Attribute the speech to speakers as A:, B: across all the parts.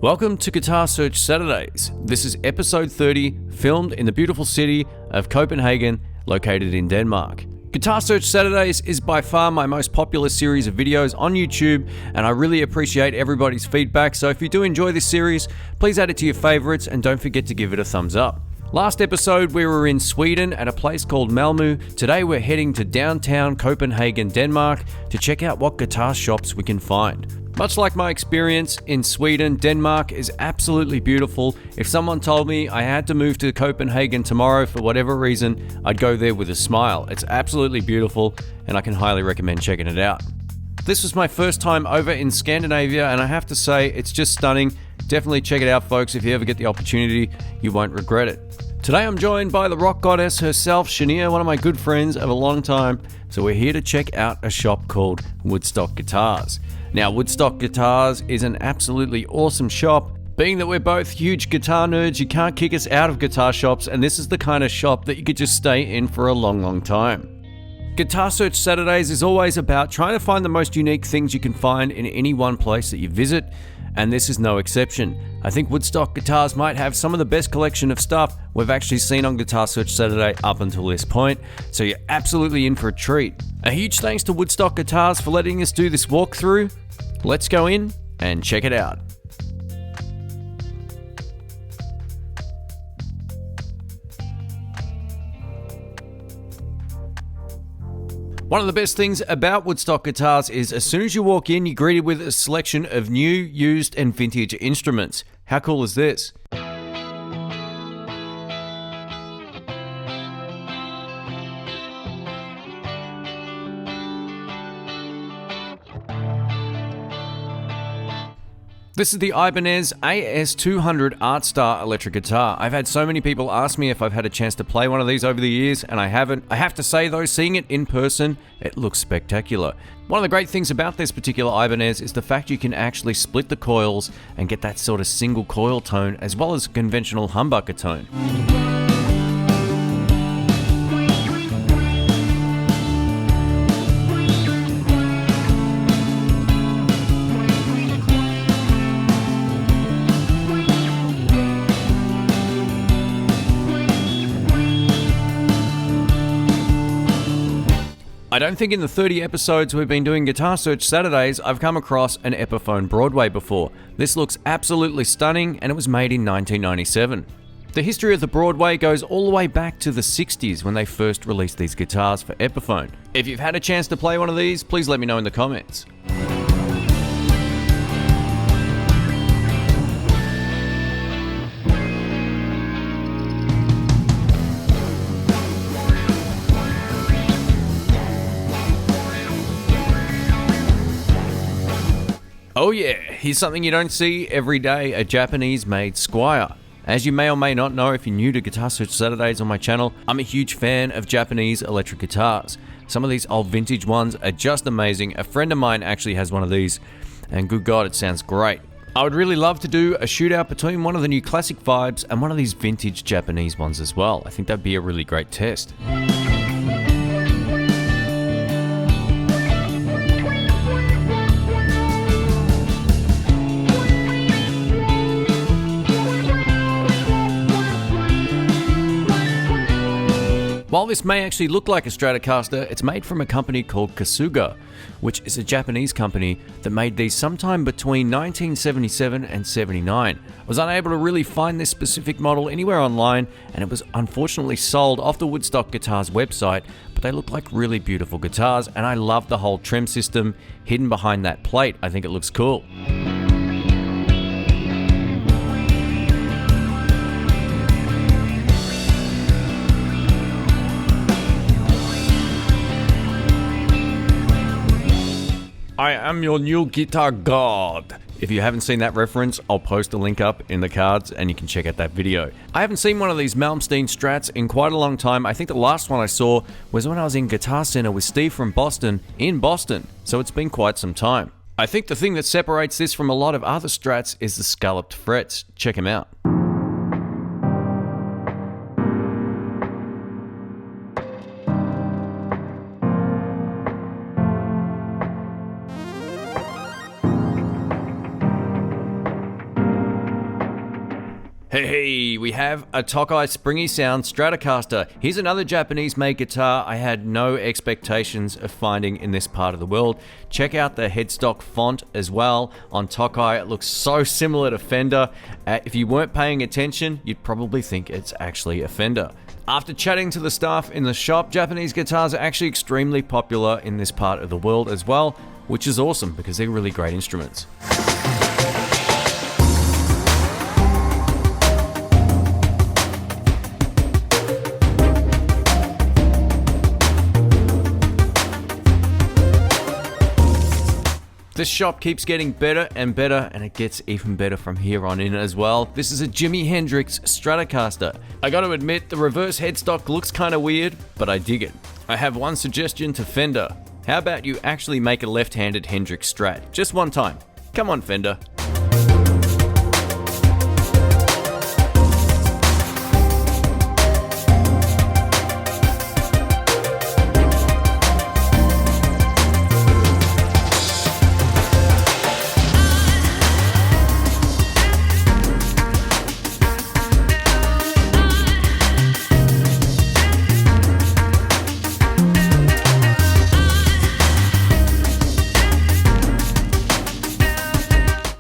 A: Welcome to Guitar Search Saturdays. This is episode 30, filmed in the beautiful city of Copenhagen, located in Denmark. Guitar Search Saturdays is by far my most popular series of videos on YouTube, and I really appreciate everybody's feedback, so if you do enjoy this series, please add it to your favorites and don't forget to give it a thumbs up. Last episode we were in Sweden at a place called Malmö. Today we're heading to downtown Copenhagen, Denmark to check out what guitar shops we can find. Much like my experience in Sweden, Denmark is absolutely beautiful. If someone told me I had to move to Copenhagen tomorrow for whatever reason, I'd go there with a smile. It's absolutely beautiful and I can highly recommend checking it out. This was my first time over in Scandinavia and I have to say it's just stunning. Definitely check it out, folks. If you ever get the opportunity, you won't regret it. Today I'm joined by the rock goddess herself, Shaniyah, one of my good friends of a long time. So we're here to check out a shop called Woodstock Guitars. Now, Woodstock Guitars is an absolutely awesome shop. Being that we're both huge guitar nerds, you can't kick us out of guitar shops, and this is the kind of shop that you could just stay in for a long, long time. Guitar Search Saturdays is always about trying to find the most unique things you can find in any one place that you visit, and this is no exception. I think Woodstock Guitars might have some of the best collection of stuff we've actually seen on Guitar Search Saturday up until this point, so you're absolutely in for a treat. A huge thanks to Woodstock Guitars for letting us do this walkthrough. Let's go in and check it out. One of the best things about Woodstock Guitars is as soon as you walk in, you're greeted with a selection of new, used, and vintage instruments. How cool is this? This is the Ibanez AS200 Art Star electric guitar. I've had so many people ask me if I've had a chance to play one of these over the years, and I haven't. I have to say though, seeing it in person, it looks spectacular. One of the great things about this particular Ibanez is the fact you can actually split the coils and get that sort of single coil tone as well as a conventional humbucker tone. I don't think in the 30 episodes we've been doing Guitar Search Saturdays, I've come across an Epiphone Broadway before. This looks absolutely stunning and it was made in 1997. The history of the Broadway goes all the way back to the 60s when they first released these guitars for Epiphone. If you've had a chance to play one of these, please let me know in the comments. Oh yeah, here's something you don't see every day, a Japanese-made Squire. As you may or may not know if you're new to Guitar Search Saturdays on my channel, I'm a huge fan of Japanese electric guitars. Some of these old vintage ones are just amazing. A friend of mine actually has one of these, and good God, it sounds great. I would really love to do a shootout between one of the new classic vibes and one of these vintage Japanese ones as well. I think that'd be a really great test. While this may actually look like a Stratocaster, it's made from a company called Kasuga, which is a Japanese company that made these sometime between 1977 and 79. I was unable to really find this specific model anywhere online, and it was unfortunately sold off the Woodstock Guitars website, but they look like really beautiful guitars, and I love the whole trim system hidden behind that plate. I think it looks cool. I am your new guitar god. If you haven't seen that reference, I'll post a link up in the cards and you can check out that video. I haven't seen one of these Malmsteen Strats in quite a long time. I think the last one I saw was when I was in Guitar Center with Steve from Boston in Boston, so it's been quite some time. I think the thing that separates this from a lot of other Strats is the scalloped frets. Check them out. Hey, we have a Tokai springy sound Stratocaster. Here's another Japanese-made guitar I had no expectations of finding in this part of the world. Check out the headstock font as well on Tokai. It looks so similar to Fender. If you weren't paying attention, you'd probably think it's actually a Fender. After chatting to the staff in the shop, Japanese guitars are actually extremely popular in this part of the world as well, which is awesome because they're really great instruments. This shop keeps getting better and better, and it gets even better from here on in as well. This is a Jimi Hendrix Stratocaster. I gotta admit, the reverse headstock looks kinda weird, but I dig it. I have one suggestion to Fender. How about you actually make a left-handed Hendrix Strat? Just one time. Come on, Fender.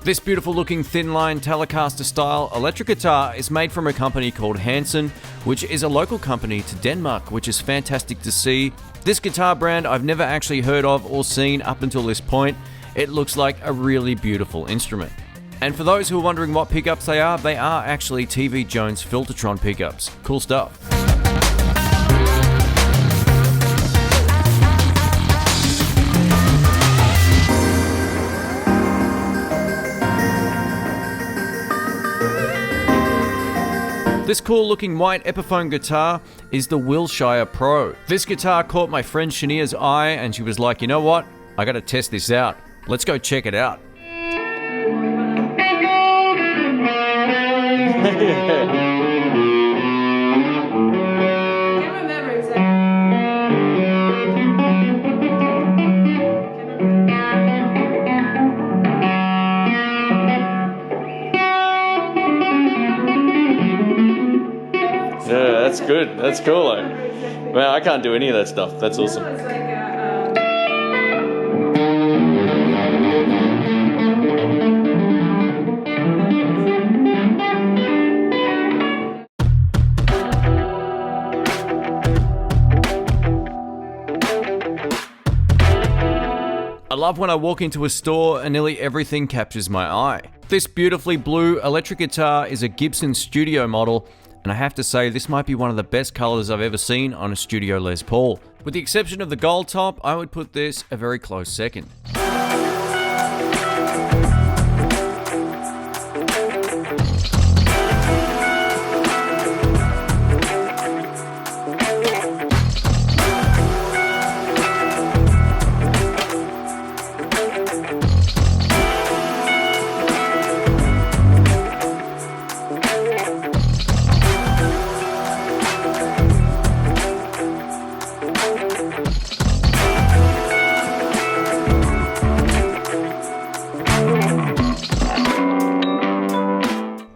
A: This beautiful looking thin line Telecaster style electric guitar is made from a company called Hansen, which is a local company to Denmark, which is fantastic to see. This guitar brand I've never actually heard of or seen up until this point. It looks like a really beautiful instrument. And for those who are wondering what pickups they are actually TV Jones Filtertron pickups. Cool stuff. This cool looking white Epiphone guitar is the Epiphone Shire Pro. This guitar caught my friend Shaniyah's eye and she was like, you know what? I gotta test this out. Let's go check it out.
B: Yeah, that's good. That's cool. Like, man, I can't do any of that stuff. That's awesome.
A: I love when I walk into a store and nearly everything captures my eye. This beautifully blue electric guitar is a Gibson Studio model, and I have to say this might be one of the best colors I've ever seen on a Studio Les Paul. With the exception of the gold top, I would put this a very close second.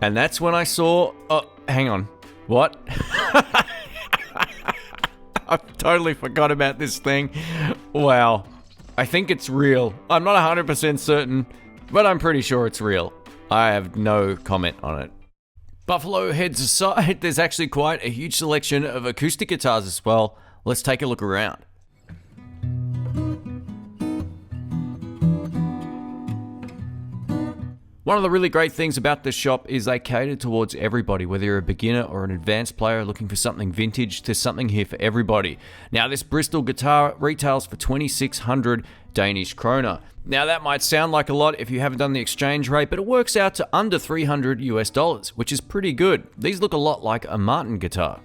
A: And that's when I saw, oh, hang on, what? I totally forgot about this thing. Wow, I think it's real. I'm not 100% certain, but I'm pretty sure it's real. I have no comment on it. Buffalo heads aside, there's actually quite a huge selection of acoustic guitars as well. Let's take a look around. One of the really great things about this shop is they cater towards everybody, whether you're a beginner or an advanced player looking for something vintage. There's something here for everybody. Now, this Bristol guitar retails for 2,600 Danish kroner. Now, that might sound like a lot if you haven't done the exchange rate, but it works out to under $300 US, which is pretty good. These look a lot like a Martin guitar.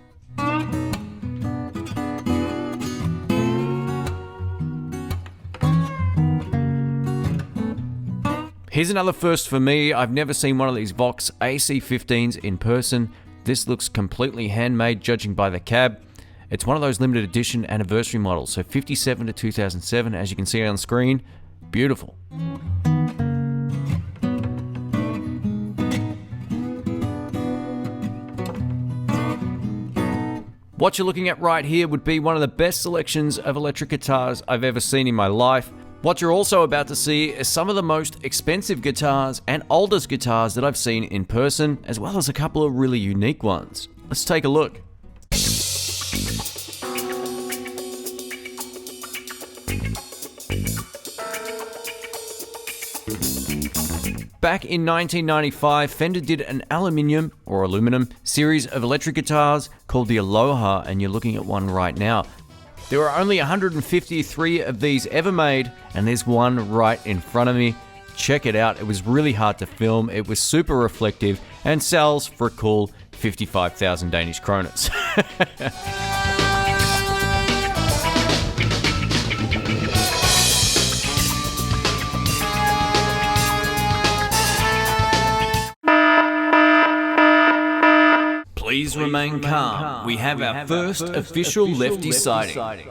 A: Here's another first for me. I've never seen one of these Vox AC15s in person. This looks completely handmade, judging by the cab. It's one of those limited edition anniversary models, so 57 to 2007, as you can see on screen. Beautiful. What you're looking at right here would be one of the best selections of electric guitars I've ever seen in my life. What you're also about to see is some of the most expensive guitars and oldest guitars that I've seen in person, as well as a couple of really unique ones. Let's take a look. Back in 1995, Fender did an aluminum series of electric guitars called the Aloha, and you're looking at one right now. There were only 153 of these ever made, and there's one right in front of me. Check it out. It was really hard to film. It was super reflective and sells for a cool 55,000 Danish kroners. Please remain calm. We have our first official lefty sighting.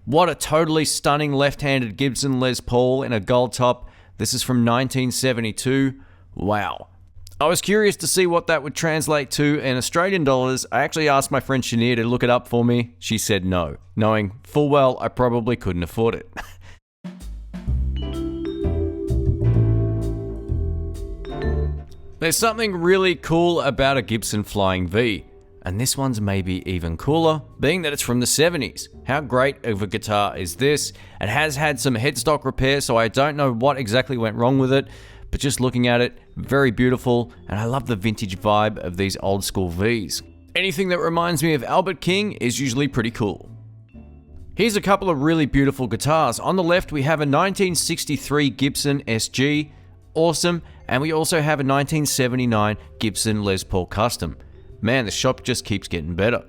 A: What a totally stunning left-handed Gibson Les Paul in a gold top. This is from 1972. Wow. I was curious to see what that would translate to in Australian dollars. I actually asked my friend Shaniyah to look it up for me. She said no, knowing full well I probably couldn't afford it. There's something really cool about a Gibson Flying V, and this one's maybe even cooler, being that it's from the 70s. How great of a guitar is this? It has had some headstock repair, so I don't know what exactly went wrong with it, but just looking at it, very beautiful, and I love the vintage vibe of these old school Vs. Anything that reminds me of Albert King is usually pretty cool. Here's a couple of really beautiful guitars. On the left, we have a 1963 Gibson SG, awesome, and we also have a 1979 Gibson Les Paul Custom. Man, the shop just keeps getting better.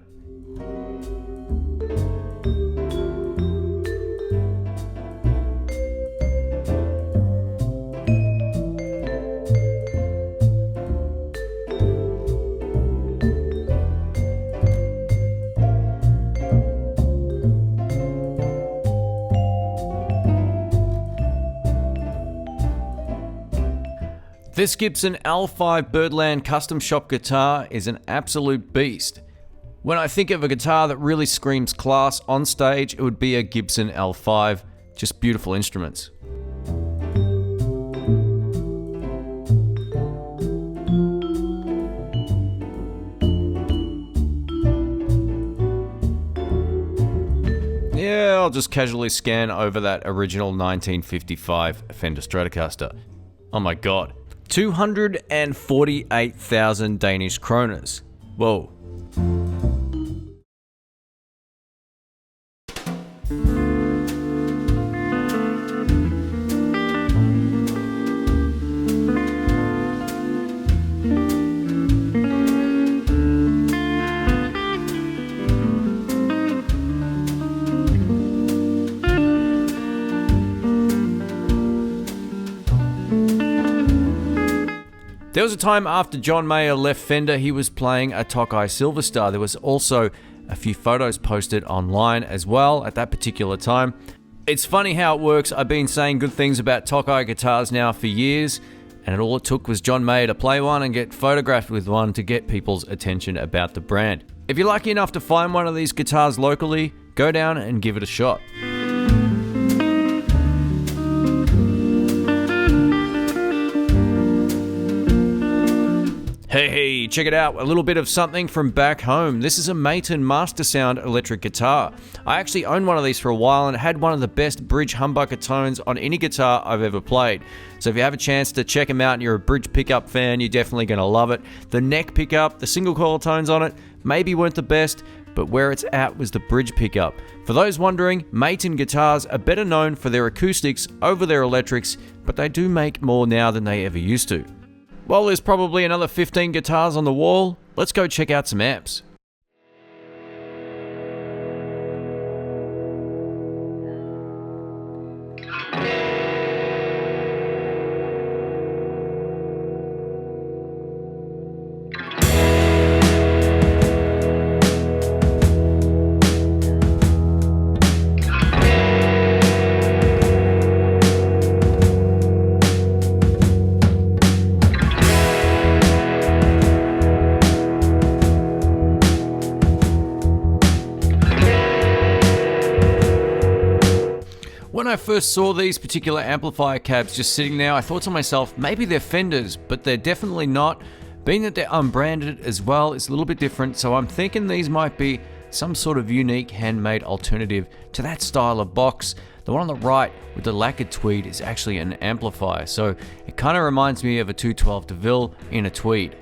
A: This Gibson L5 Birdland custom shop guitar is an absolute beast. When I think of a guitar that really screams class on stage, it would be a Gibson L5. Just beautiful instruments. Yeah, I'll just casually scan over that original 1955 Fender Stratocaster. Oh my god. 248,000 Danish kroners. Whoa. There was a time after John Mayer left Fender, he was playing a Tokai Silver Star. There was also a few photos posted online as well at that particular time. It's funny how it works. I've been saying good things about Tokai guitars now for years, and all it took was John Mayer to play one and get photographed with one to get people's attention about the brand. If you're lucky enough to find one of these guitars locally, go down and give it a shot. Hey, check it out, a little bit of something from back home. This is a Maton Master Sound electric guitar. I actually owned one of these for a while and it had one of the best bridge humbucker tones on any guitar I've ever played. So if you have a chance to check them out and you're a bridge pickup fan, you're definitely going to love it. The neck pickup, the single coil tones on it, maybe weren't the best, but where it's at was the bridge pickup. For those wondering, Maton guitars are better known for their acoustics over their electrics, but they do make more now than they ever used to. Well, there's probably another 15 guitars on the wall. Let's go check out some amps. first saw these particular amplifier cabs just sitting there, I thought to myself, maybe they're Fenders, but they're definitely not. Being that they're unbranded as well, it's a little bit different, so I'm thinking these might be some sort of unique handmade alternative to that style of box. The one on the right with the lacquered tweed is actually an amplifier, so it kind of reminds me of a 212 DeVille in a tweed.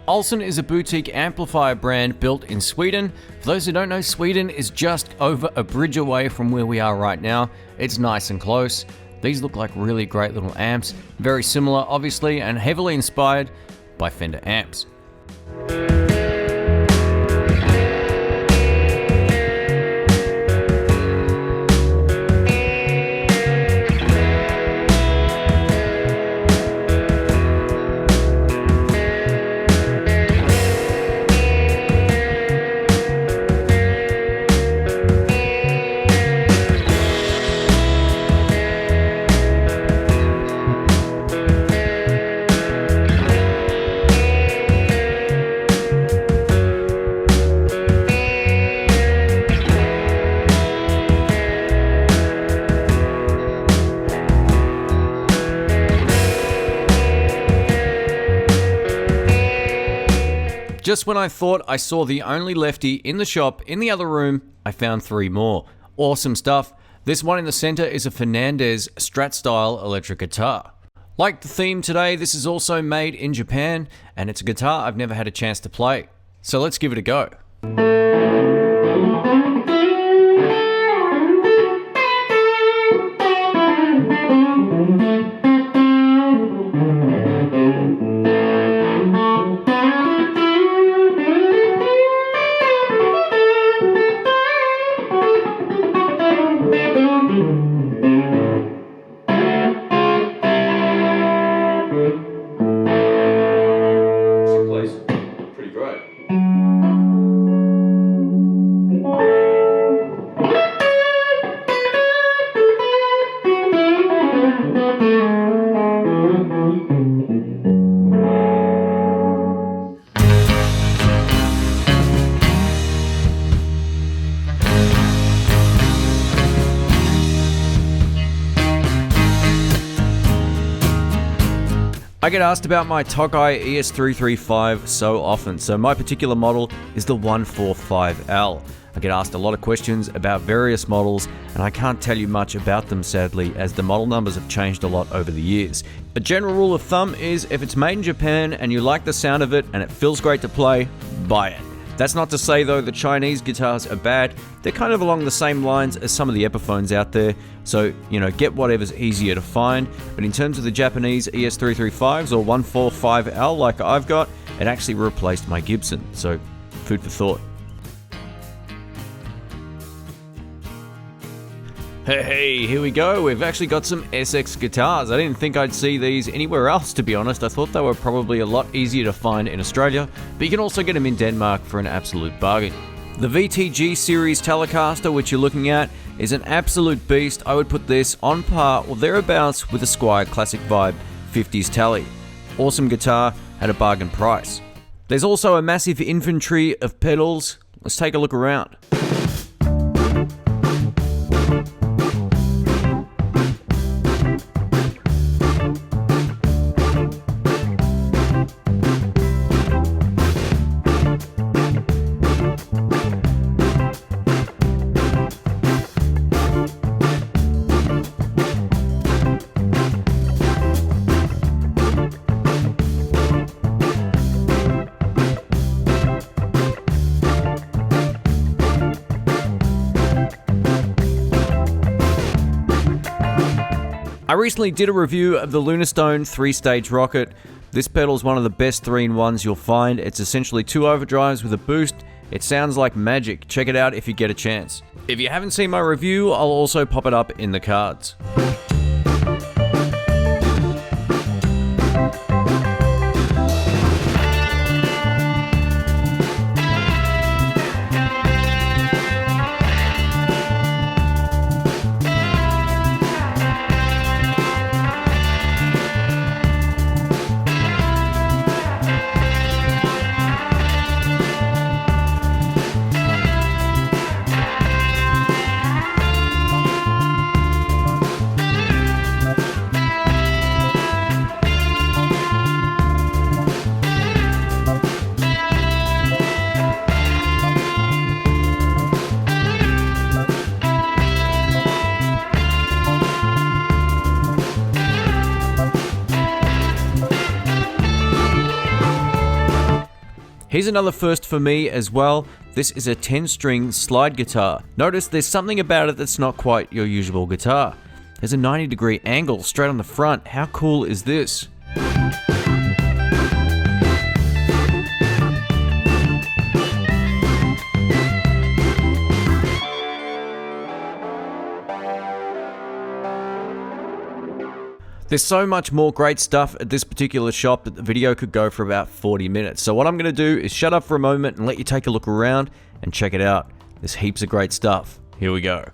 A: Olsen is a boutique amplifier brand built in Sweden. For those who don't know, Sweden is just over a bridge away from where we are right now. It's nice and close. These look like really great little amps. Very similar, obviously, and heavily inspired by Fender amps. Just when I thought I saw the only lefty in the shop, in the other room, I found three more. Awesome stuff. This one in the center is a Fernandez Strat style electric guitar. Like the theme today, this is also made in Japan, and it's a guitar I've never had a chance to play. So let's give it a go. I get asked about my Tokai ES335 so often, so my particular model is the 145L. I get asked a lot of questions about various models, and I can't tell you much about them sadly, as the model numbers have changed a lot over the years. A general rule of thumb is if it's made in Japan and you like the sound of it and it feels great to play, buy it. That's not to say though the Chinese guitars are bad. They're kind of along the same lines as some of the Epiphones out there, so get whatever's easier to find. But in terms of the Japanese ES335s or 145L like I've got, it actually replaced my Gibson, so food for thought. Hey, here we go. We've actually got some SX guitars. I didn't think I'd see these anywhere else, to be honest. I thought they were probably a lot easier to find in Australia, but you can also get them in Denmark for an absolute bargain. The VTG series Telecaster, which you're looking at, is an absolute beast. I would put this on par or thereabouts with a Squier Classic Vibe 50s Tele. Awesome guitar at a bargain price. There's also a massive inventory of pedals. Let's take a look around. I recently did a review of the Lunar 3-stage rocket. This pedal is one of the best 3-in-1s you'll find. It's essentially 2 overdrives with a boost. It sounds like magic. Check it out if you get a chance. If you haven't seen my review, I'll also pop it up in the cards. Here's another first for me as well. This is a 10-string slide guitar. Notice there's something about it that's not quite your usual guitar. There's a 90-degree angle straight on the front. How cool is this? There's so much more great stuff at this particular shop that the video could go for about 40 minutes. So what I'm going to do is shut up for a moment and let you take a look around and check it out. There's heaps of great stuff. Here we go.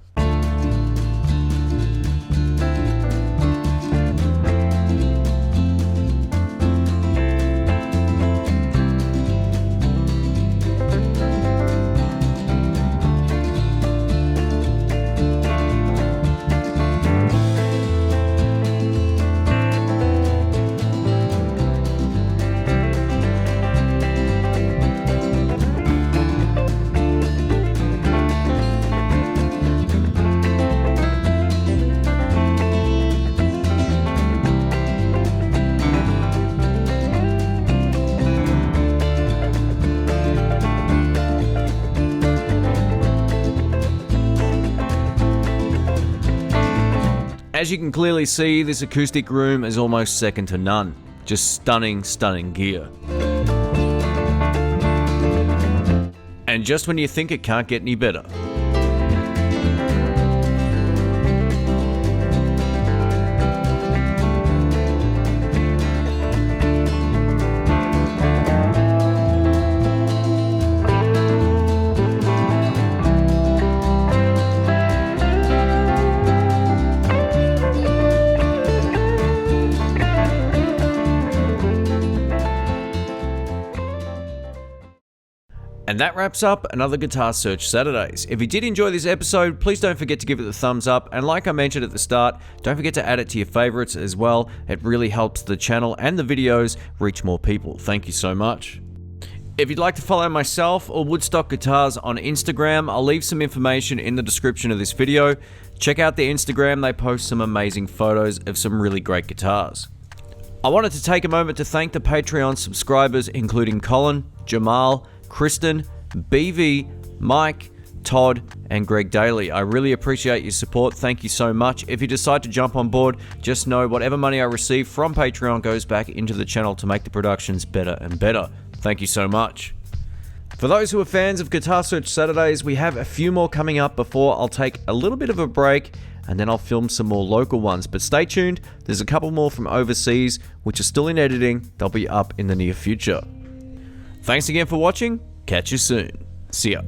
A: As you can clearly see, this acoustic room is almost second to none. Just stunning, stunning gear. And just when you think it can't get any better. And that wraps up another Guitar Search Saturdays. If you did enjoy this episode, please don't forget to give it the thumbs up. And like I mentioned at the start, don't forget to add it to your favorites as well. It really helps the channel and the videos reach more people. Thank you so much. If you'd like to follow myself or Woodstock Guitars on Instagram, I'll leave some information in the description of this video. Check out their Instagram, they post some amazing photos of some really great guitars. I wanted to take a moment to thank the Patreon subscribers, including Colin, Jamal, Kristen, BV, Mike, Todd, and Greg Daly. I really appreciate your support. Thank you so much. If you decide to jump on board, just know whatever money I receive from Patreon goes back into the channel to make the productions better and better. Thank you so much. For those who are fans of Guitar Search Saturdays, we have a few more coming up before I'll take a little bit of a break and then I'll film some more local ones. But stay tuned, there's a couple more from overseas which are still in editing. They'll be up in the near future. Thanks again for watching. Catch you soon. See ya.